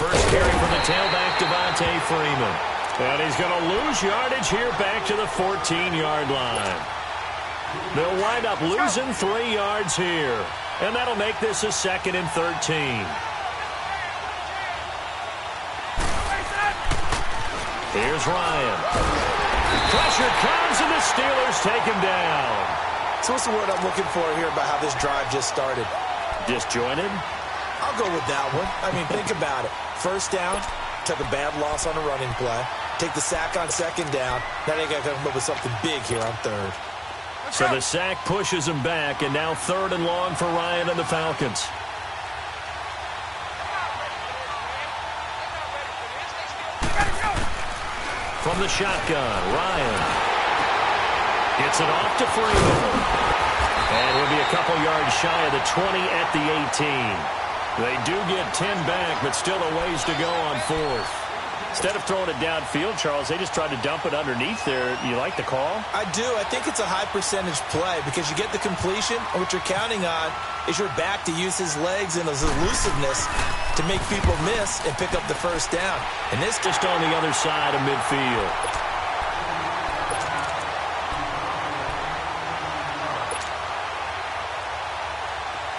first carry from the tailback, Devontae Freeman. And he's going to lose yardage here back to the 14-yard line. They'll wind up losing 3 yards here. And that'll make this a 2nd and 13. Here's Ryan. Pressure comes, and the Steelers take him down. So what's the word I'm looking for here about how this drive just started? Disjointed? I'll go with that one. I mean, think about it. First down, took a bad loss on a running play. Take the sack on 2nd down. Now they got to come up with something big here on 3rd. So the sack pushes him back, and now 3rd and long for Ryan and the Falcons. From the shotgun, Ryan gets it off to Freeman. And he'll be a couple yards shy of the 20 at the 18. They do get 10 back, but still a ways to go on 4th. Instead of throwing it downfield, Charles, they just tried to dump it underneath there. You like the call? I do. I think it's a high percentage play because you get the completion, and what you're counting on is your back to use his legs and his elusiveness to make people miss and pick up the first down. And this just on the other side of midfield.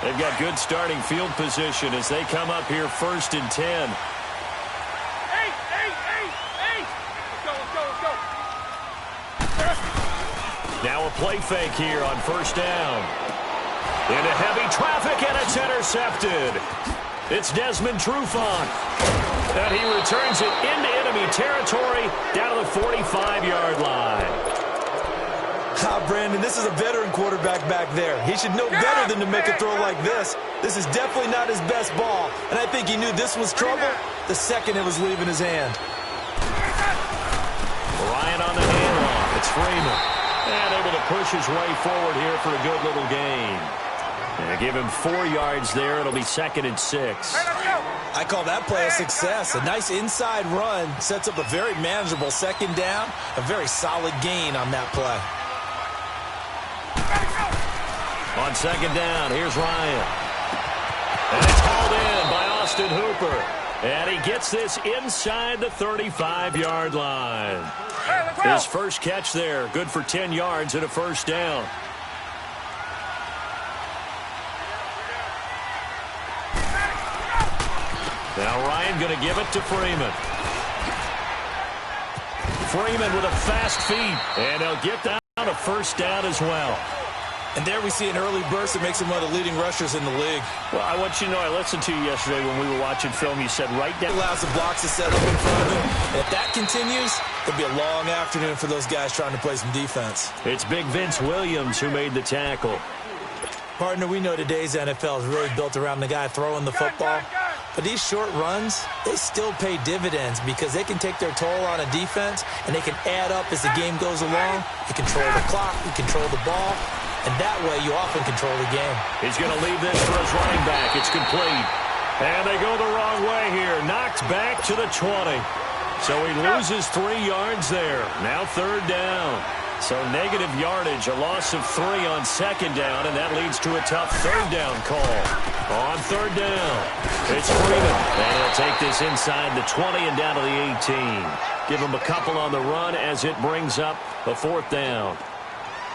They've got good starting field position as they come up here 1st and 10. Now a play fake here on 1st down. Into heavy traffic, and it's intercepted. It's Desmond Trufant. And he returns it into enemy territory down to the 45-yard line. Brandon, this is a veteran quarterback back there. He should know better than to make a throw like this. This is definitely not his best ball, and I think he knew this was trouble the second it was leaving his hand. Ryan on the handoff. It's Freeman. And able to push his way forward here for a good little gain. And give him 4 yards there. It'll be 2nd and 6. I call that play a success. A nice inside run sets up a very manageable 2nd down. A very solid gain on that play. On 2nd down, here's Ryan. And it's hauled in by Austin Hooper. And he gets this inside the 35-yard line. His first catch there, good for 10 yards and a 1st down. Now Ryan going to give it to Freeman. Freeman with a fast feet, and he'll get down a 1st down as well. And there we see an early burst that makes him one of the leading rushers in the league. Well, I want you to know, I listened to you yesterday when we were watching film. You said right down. Allows the blocks to set up in front of him. And if that continues, it'll be a long afternoon for those guys trying to play some defense. It's Big Vince Williams who made the tackle. Partner, we know today's NFL is really built around the guy throwing the football. But these short runs, they still pay dividends because they can take their toll on a defense, and they can add up as the game goes along. You control the clock, you control the ball, and that way you often control the game. He's going to leave this for his running back. It's complete. And they go the wrong way here. Knocked back to the 20. So he loses 3 yards there. Now 3rd down. So negative yardage, a loss of 3 on 2nd down, and that leads to a tough 3rd down call. On 3rd down, it's Freeman. And he'll take this inside the 20 and down to the 18. Give him a couple on the run as it brings up a 4th down.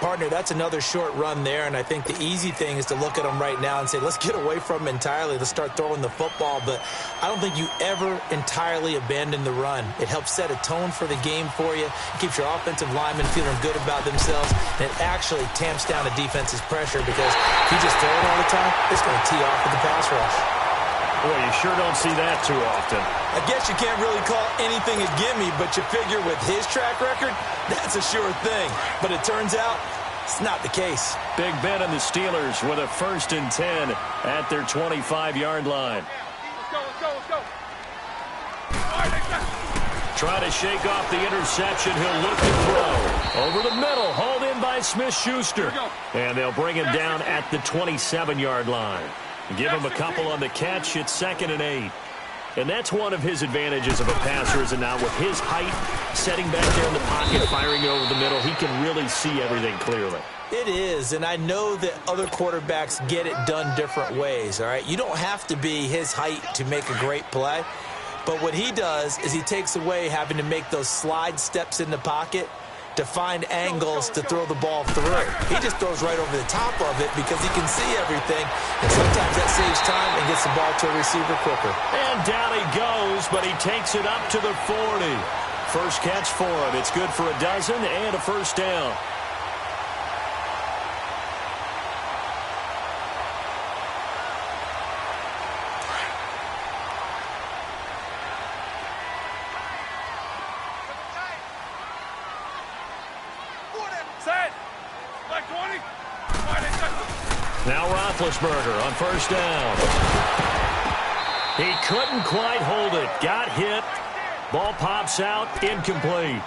Partner, that's another short run there, and I think the easy thing is to look at him right now and say, let's get away from him entirely. Let's start throwing the football, but I don't think you ever entirely abandon the run. It helps set a tone for the game for you. It keeps your offensive linemen feeling good about themselves, and it actually tamps down a defense's pressure because if you just throw it all the time, it's going to tee off with the pass rush. Boy, you sure don't see that too often. I guess you can't really call anything a gimme, but you figure with his track record, that's a sure thing. But it turns out it's not the case. Big Ben and the Steelers with a 1st and 10 at their 25-yard line. Let's go. Try to shake off the interception. He'll look to throw. Over the middle, hauled in by Smith-Schuster. And they'll bring him down at the 27-yard line. Give him a couple on the catch. It's 2nd and 8. And that's one of his advantages of a passer, is now with his height, setting back there in the pocket, firing over the middle, he can really see everything clearly. It is, and I know that other quarterbacks get it done different ways, all right? You don't have to be his height to make a great play. But what he does is he takes away having to make those slide steps in the pocket to find angles to throw the ball through. He just throws right over the top of it because he can see everything, and sometimes that saves time and gets the ball to a receiver quicker. And down he goes, but he takes it up to the 40. First catch for him. It's good for a dozen and a first down. Now Roethlisberger on first down. He couldn't quite hold it. Got hit. Ball pops out. Incomplete.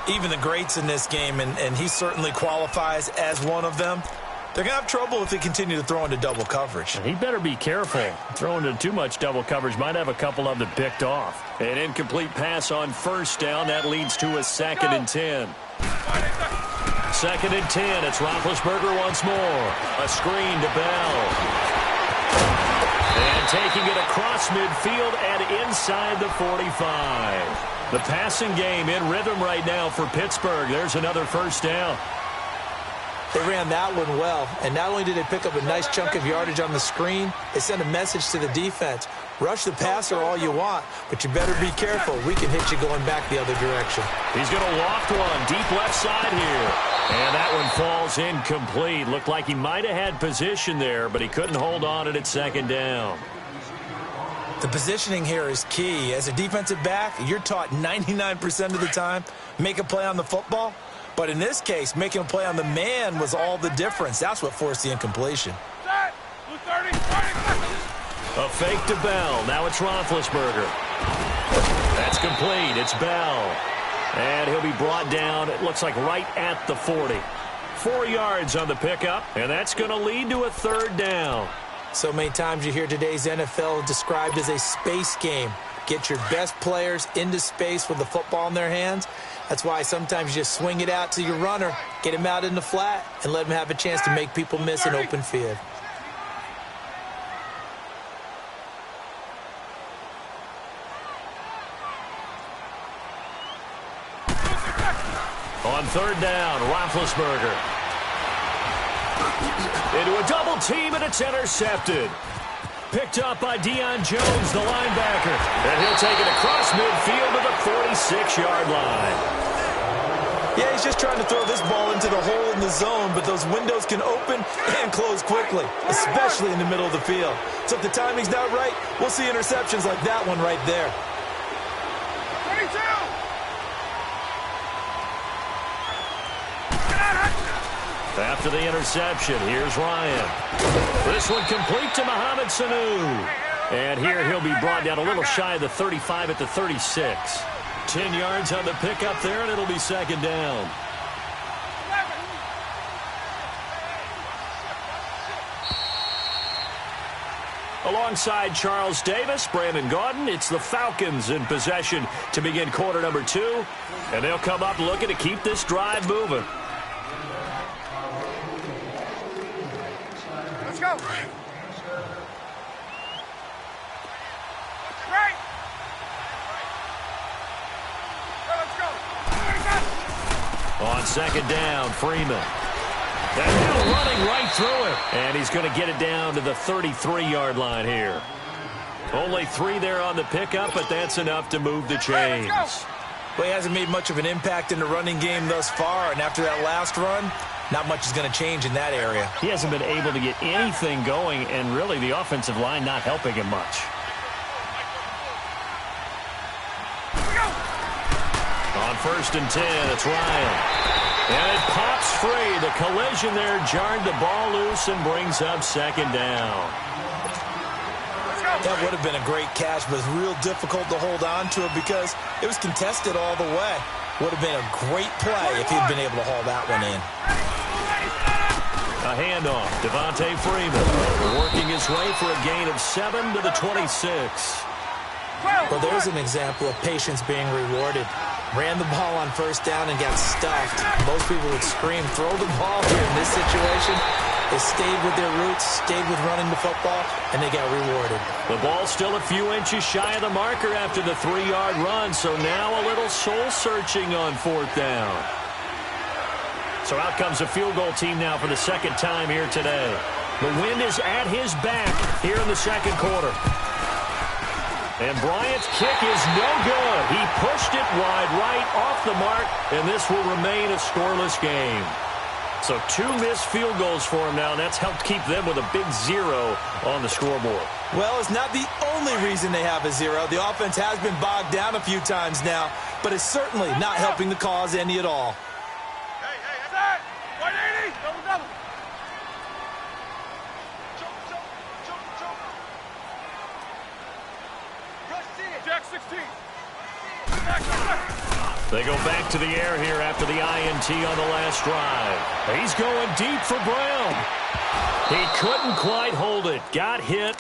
Even the greats in this game, and he certainly qualifies as one of them, they're going to have trouble if they continue to throw into double coverage. He better be careful. Throwing into too much double coverage might have a couple of them picked off. An incomplete pass on first down. That leads to a 2nd and 10. 2nd and 10. It's Roethlisberger once more. A screen to Bell. And taking it across midfield and inside the 45. The passing game in rhythm right now for Pittsburgh. There's another first down. They ran that one well, and not only did they pick up a nice chunk of yardage on the screen, they sent a message to the defense. Rush the passer all you want, but you better be careful. We can hit you going back the other direction. He's going to loft one deep left side here. And that one falls incomplete. Looked like he might have had position there, but he couldn't hold on it at 2nd down. The positioning here is key. As a defensive back, you're taught 99% of the time, make a play on the football. But in this case, making a play on the man was all the difference. That's what forced the incompletion. A fake to Bell. Now it's Roethlisberger. That's complete. It's Bell. And he'll be brought down, it looks like right at the 40. 4 yards on the pickup, and that's going to lead to a 3rd down. So many times you hear today's NFL described as a space game. Get your best players into space with the football in their hands. That's why sometimes you just swing it out to your runner, get him out in the flat, and let him have a chance to make people miss an open field. On 3rd down, Roethlisberger. Into a double team, and it's intercepted. Picked up by Deion Jones, the linebacker. And he'll take it across midfield to the 46-yard line. Yeah, he's just trying to throw this ball into the hole in the zone, but those windows can open and close quickly, especially in the middle of the field. So if the timing's not right, we'll see interceptions like that one right there. 22! After the interception, here's Ryan. This one complete to Mohamed Sanu. And here he'll be brought down a little shy of the 35 at the 36. 10 yards on the pickup there, and it'll be 2nd down. Alongside Charles Davis, Brandon Gaudin, it's the Falcons in possession to begin quarter number 2. And they'll come up looking to keep this drive moving. Let's go. Right. Let's go. On 2nd down, Freeman. That hill running right through it. And he's going to get it down to the 33-yard line here. Only 3 there on the pickup, but that's enough to move the chains. Well, he hasn't made much of an impact in the running game thus far, and after that last run, not much is going to change in that area. He hasn't been able to get anything going, and really the offensive line not helping him much. On 1st and 10, it's Ryan. And it pops free. The collision there jarred the ball loose and brings up 2nd down. That would have been a great catch, but it's real difficult to hold on to it because it was contested all the way. Would have been a great play if he'd been able to haul that one in. A handoff. Devontae Freeman working his way for a gain of 7 to the 26. Well, there's an example of patience being rewarded. ran the ball on first down and got stuffed. Most people would scream, throw the ball here in this situation. They stayed with their roots, stayed with running the football, and they got rewarded. The ball's still a few inches shy of the marker after the 3-yard run, so now a little soul-searching on fourth down. So out comes a field goal team now for the second time here today. The wind is at his back here in the second quarter. And Bryant's kick is no good. He pushed it wide right off the mark, and this will remain a scoreless game. So 2 missed field goals for him now, and that's helped keep them with a big 0 on the scoreboard. Well, it's not the only reason they have a 0. The offense has been bogged down a few times now, but it's certainly not helping the cause any at all. Hey, that's it. 180. Double, double. Jack 16. They go back to the air here after the INT on the last drive. He's going deep for Brown. He couldn't quite hold it. Got hit.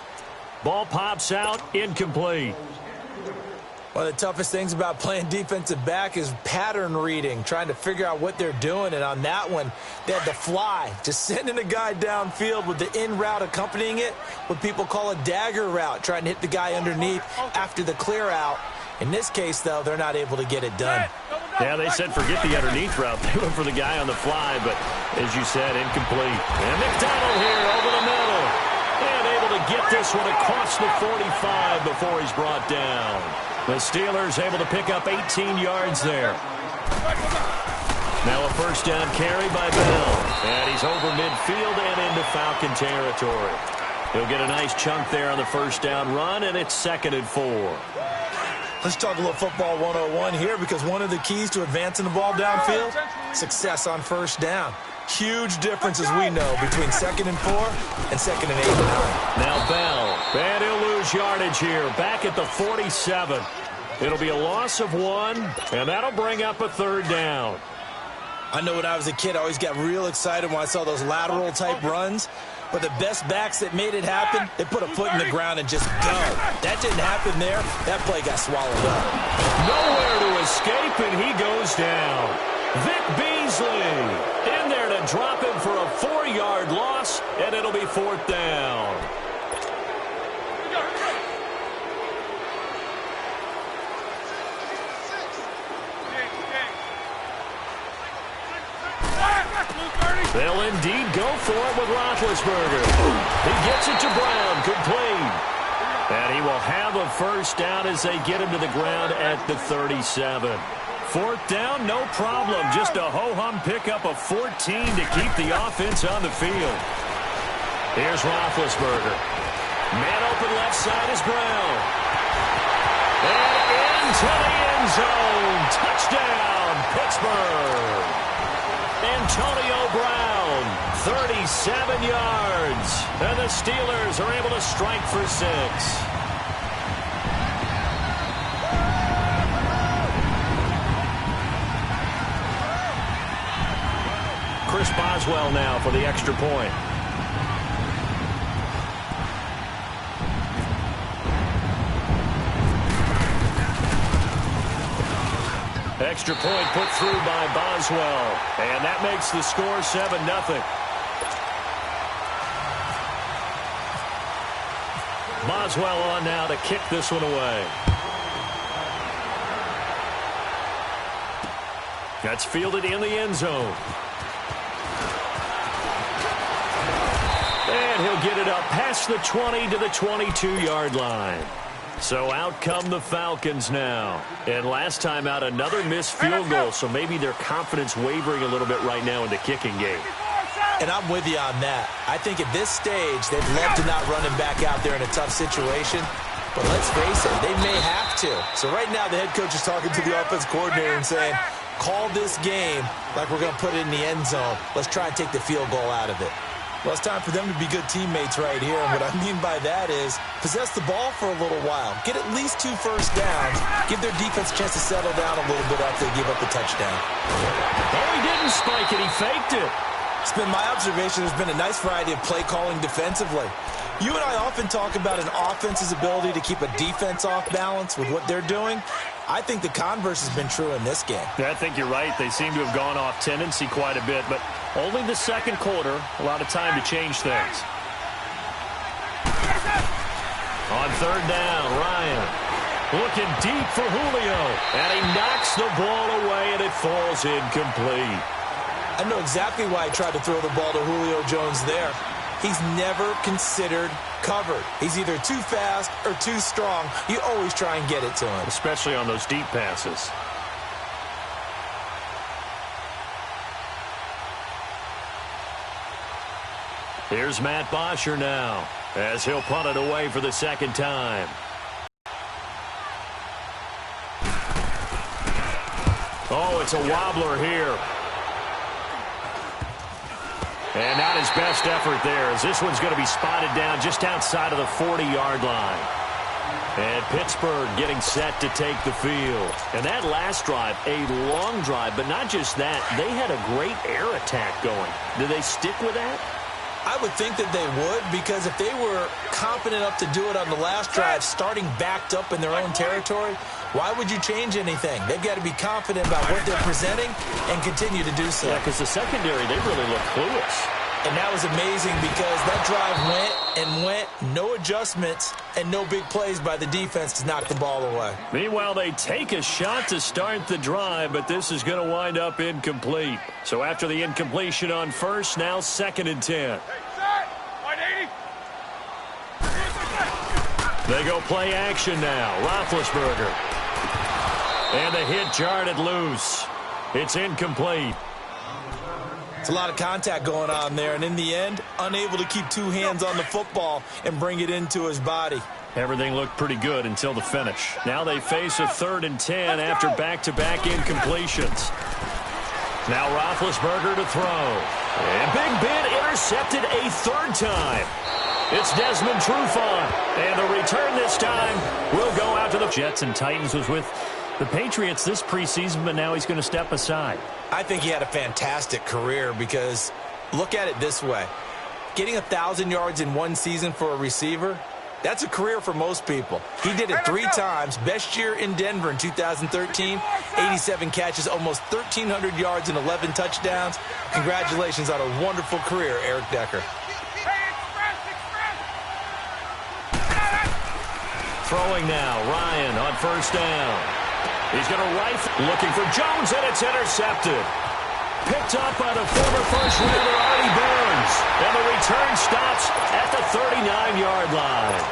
Ball pops out. Incomplete. One of the toughest things about playing defensive back is pattern reading, trying to figure out what they're doing. And on that one, they had the fly, just sending a guy downfield with the in route accompanying it, what people call a dagger route, trying to hit the guy underneath after the clear out. In this case, though, they're not able to get it done. Yeah, they said forget the underneath route. They went for the guy on the fly, but as you said, incomplete. And McDonald here over the middle. And able to get this one across the 45 before he's brought down. The Steelers able to pick up 18 yards there. Now a first down carry by Bell. And he's over midfield and into Falcon territory. He'll get a nice chunk there on the first down run, and it's 2nd and 4. Let's talk a little football 101 here, because one of the keys to advancing the ball downfield, success on first down. Huge difference, as we know, between 2nd and 4 and 2nd and 8 and 9. Now Bell, and he'll lose yardage here, back at the 47. It'll be a loss of 1, and that'll bring up a 3rd down. I know when I was a kid, I always got real excited when I saw those lateral-type runs. But the best backs that made it happen, they put a foot in the ground and just go. That didn't happen there. That play got swallowed up. Nowhere to escape, and he goes down. Vic Beasley in there to drop him for a 4-yard loss, and it'll be 4th down. They'll indeed go for it with Roethlisberger. He gets it to Brown, complete. And he will have a first down as they get him to the ground at the 37. 4th down, no problem. Just a ho-hum pickup of 14 to keep the offense on the field. Here's Roethlisberger. Man open left side is Brown. And into the end zone. Touchdown, Pittsburgh. Antonio Brown, 37 yards. And the Steelers are able to strike for 6. Chris Boswell now for the extra point. Extra point put through by Boswell. And that makes the score 7-0. Boswell on now to kick this one away. That's fielded in the end zone. And he'll get it up past the 20 to the 22-yard line. So out come the Falcons now. And last time out, another missed field goal, so maybe their confidence wavering a little bit right now in the kicking game. And I'm with you on that. I think at this stage, they'd love to not run him back out there in a tough situation. But let's face it, they may have to. So right now, the head coach is talking to the offense coordinator and saying, call this game like we're going to put it in the end zone. Let's try and take the field goal out of it. Well, it's time for them to be good teammates right here. And what I mean by that is possess the ball for a little while. Get at least 2 first downs. Give their defense a chance to settle down a little bit after they give up the touchdown. Oh, he didn't spike it. He faked it. It's been my observation there's been a nice variety of play calling defensively. You and I often talk about an offense's ability to keep a defense off balance with what they're doing. I think the converse has been true in this game. I think you're right. They seem to have gone off tendency quite a bit, but only the second quarter, a lot of time to change things. On third down, Ryan looking deep for Julio, and he knocks the ball away, and it falls incomplete. I know exactly why he tried to throw the ball to Julio Jones there. He's never considered covered. He's either too fast or too strong. You always try and get it to him. Especially on those deep passes. Here's Matt Bosher now, as he'll punt it away for the second time. Oh, it's a wobbler here. And not his best effort there, as this one's going to be spotted down just outside of the 40-yard line. And Pittsburgh getting set to take the field. And that last drive, a long drive, but not just that. They had a great air attack going. Do they stick with that? I would think that they would, because if they were confident enough to do it on the last drive, starting backed up in their own territory, why would you change anything? They've got to be confident about what they're presenting and continue to do so. Yeah, because the secondary, they really look clueless. And that was amazing because that drive went, no adjustments, and no big plays by the defense to knock the ball away. Meanwhile, they take a shot to start the drive, but this is going to wind up incomplete. So after the incompletion on first, now 2nd and 10. They go play action now. Roethlisberger. And the hit jarred loose. It's incomplete. It's a lot of contact going on there, and in the end, unable to keep two hands on the football and bring it into his body. Everything looked pretty good until the finish. Now they face a 3rd and 10 after back-to-back incompletions. Now Roethlisberger to throw. And Big Ben intercepted a 3rd time. It's Desmond Trufant. And the return this time will go out to the Jets. And Titans was with the Patriots this preseason, but now he's going to step aside. I think he had a fantastic career because look at it this way. Getting 1,000 yards in one season for a receiver, that's a career for most people. He did it 3 times. Best year in Denver in 2013, 87 catches, almost 1,300 yards and 11 touchdowns. Congratulations on a wonderful career, Eric Decker. Throwing now, Ryan on first down. He's going to rifle, looking for Jones, and it's intercepted. Picked up by the former first-rounder Artie Burns. And the return stops at the 39-yard line.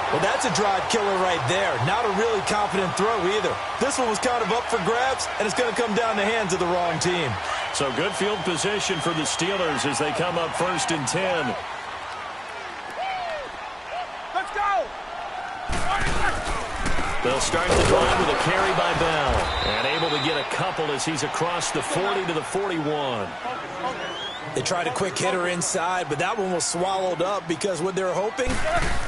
Well, that's a drive killer right there. Not a really confident throw either. This one was kind of up for grabs, and it's going to come down the hands of the wrong team. So good field position for the Steelers as they come up 1st and 10. Let's go! They'll start the drive with a carry by Bell. And able to get a couple as he's across the 40 to the 41. They tried a quick hitter inside, but that one was swallowed up because what they're hoping,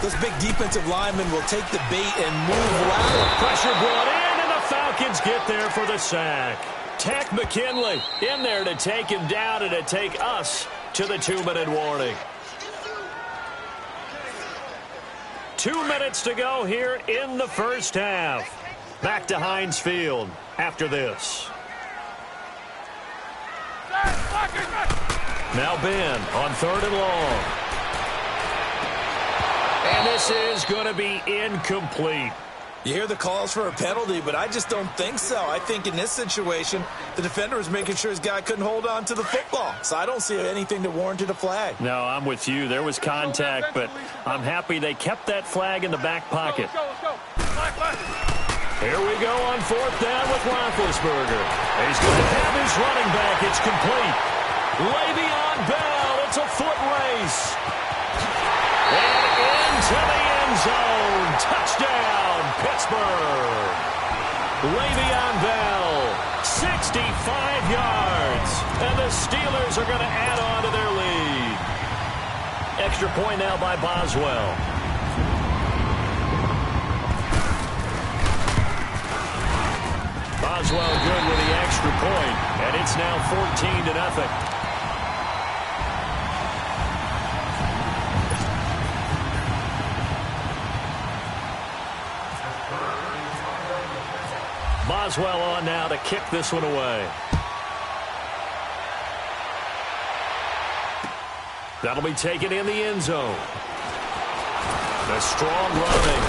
those big defensive linemen will take the bait and move lateral. Pressure brought in, and the Falcons get there for the sack. Takk McKinley in there to take him down and to take us to the 2-minute warning. 2 minutes to go here in the first half. Back to Heinz Field after this. Now Ben on 3rd and long. And this is going to be incomplete. You hear the calls for a penalty, but I just don't think so. I think in this situation, the defender was making sure his guy couldn't hold on to the football. So I don't see anything that warranted a flag. No, I'm with you. There was contact, but I'm happy they kept that flag in the back pocket. Let's go. Here we go on 4th down with Roethlisberger. He's going to have his running back. It's complete. Le'Veon Bell. It's a foot race. And into the end zone. Touchdown, Pittsburgh. Le'Veon Bell, 65 yards. And the Steelers are going to add on to their lead. Extra point now by Boswell. Boswell good with the extra point, and it's now 14-0. Boswell on now to kick this one away. That'll be taken in the end zone. A strong running.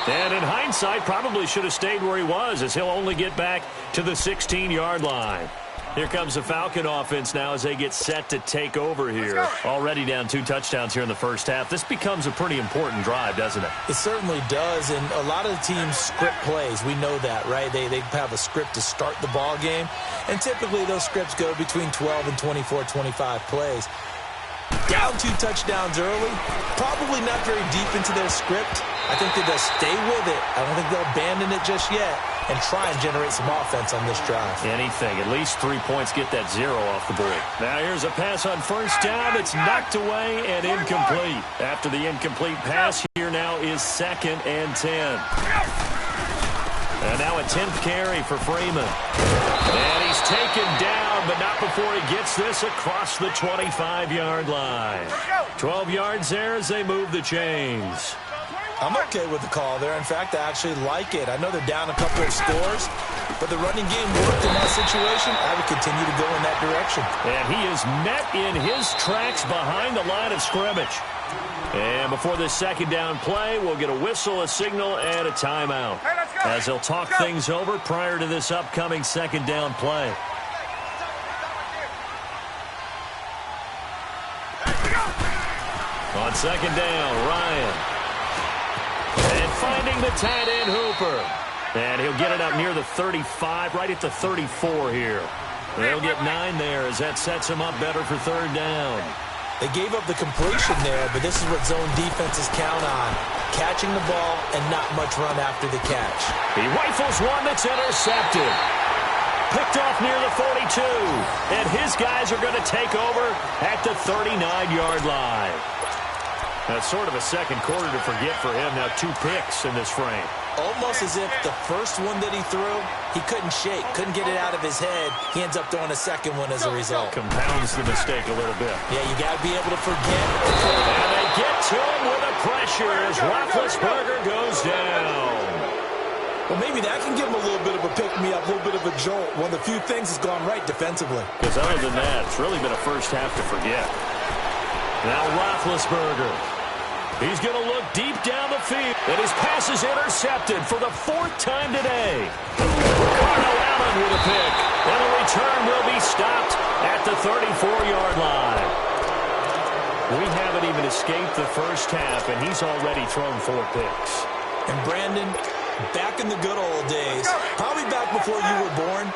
And in hindsight, probably should have stayed where he was, as he'll only get back to the 16-yard line. Here comes the Falcon offense now as they get set to take over here. Already down 2 touchdowns here in the first half. This becomes a pretty important drive, doesn't it? It certainly does, and a lot of the teams script plays. We know that, right? They have a script to start the ball game, and typically those scripts go between 12 and 24, 25 plays. Down 2 touchdowns early, probably not very deep into their script. I think that they'll stay with it. I don't think they'll abandon it just yet and try and generate some offense on this drive. Anything. At least 3 points, get that 0 off the board. Now here's a pass on first down. It's knocked away and incomplete. After the incomplete pass, here now is 2nd and 10. And now a 10th carry for Freeman. And he's taken down, but not before he gets this across the 25-yard line. 12 yards there as they move the chains. I'm okay with the call there. In fact, I actually like it. I know they're down a couple of scores, but the running game worked in that situation. I would continue to go in that direction. And he is met in his tracks behind the line of scrimmage. And before this second down play, we'll get a whistle, a signal, and a timeout. As they'll talk things over prior to this upcoming second down play. On second down, Ryan. And finding the tight end, Hooper. And he'll get it up near the 35, right at the 34 here. They'll get 9 there as that sets him up better for third down. They gave up the completion there, but this is what zone defenses count on. Catching the ball and not much run after the catch. He rifles one that's intercepted. Picked off near the 42. And his guys are going to take over at the 39-yard line. That's sort of a second quarter to forget for him. Now 2 picks in this frame. Almost as if the first one that he threw, he couldn't shake, couldn't get it out of his head. He ends up throwing a second one as a result. Compounds the mistake a little bit. Yeah, you got to be able to forget. And they get to him with a pressure as Roethlisberger goes down. Well, maybe that can give him a little bit of a pick-me-up, a little bit of a jolt. One of the few things that's gone right defensively. Because other than that, it's really been a first half to forget. Now Roethlisberger. He's going to look deep down the field. And his pass is intercepted for the 4th time today. Ricardo Allen with a pick. And the return will be stopped at the 34-yard line. We haven't even escaped the first half, and he's already thrown 4 picks. And Brandon, back in the good old days, probably back before you were born,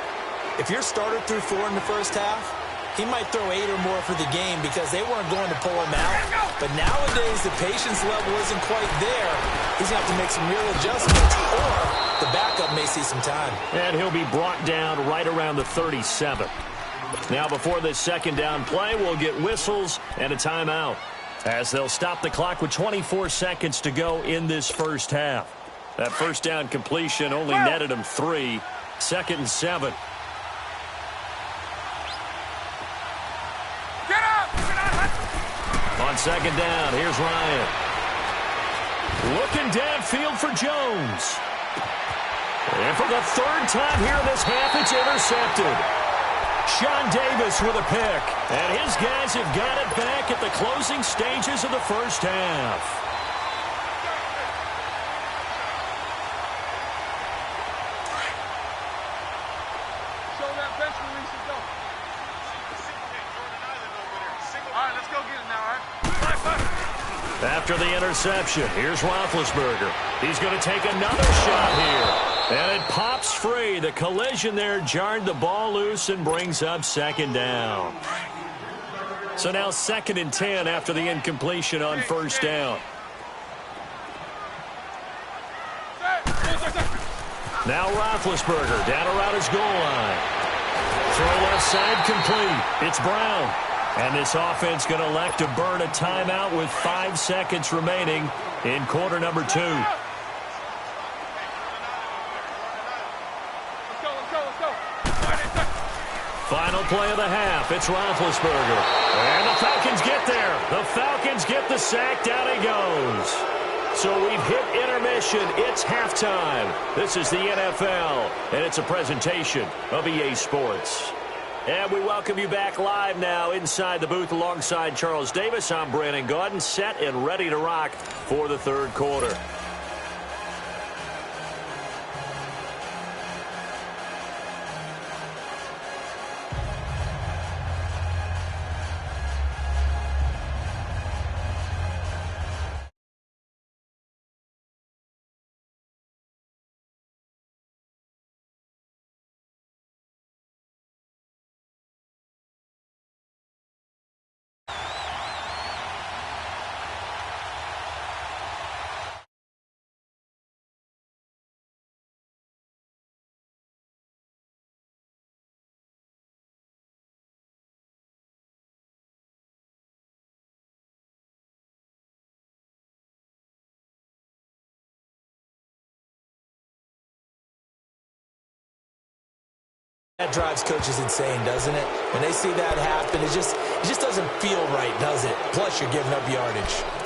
if your starter threw 4 in the first half, he might throw 8 or more for the game because they weren't going to pull him out. But nowadays, the patience level isn't quite there. He's going to have to make some real adjustments, or the backup may see some time. And he'll be brought down right around the 37. Now, before this second down play, we'll get whistles and a timeout as they'll stop the clock with 24 seconds to go in this first half. That first down completion only netted him 3. 2nd and 7. On second down, here's Ryan. Looking downfield for Jones. And for the 3rd time here in this half, it's intercepted. Sean Davis with a pick. And his guys have got it back at the closing stages of the first half. After the interception, here's Roethlisberger. He's going to take another shot here. And it pops free. The collision there jarred the ball loose and brings up 2nd down. So now 2nd and 10 after the incompletion on first down. Now Roethlisberger down around his goal line. Throw left side complete. It's Brown. And this offense going to elect to burn a timeout with 5 seconds remaining in quarter number 2. Let's go. Final play of the half. It's Roethlisberger. And the Falcons get there. The Falcons get the sack. Down he goes. So we've hit intermission. It's halftime. This is the NFL, and it's a presentation of EA Sports. And we welcome you back live now inside the booth alongside Charles Davis. I'm Brandon Gaudin, set and ready to rock for the third quarter. That drives coaches insane, doesn't it? When they see that happen, it just doesn't feel right, does it? Plus, you're giving up yardage.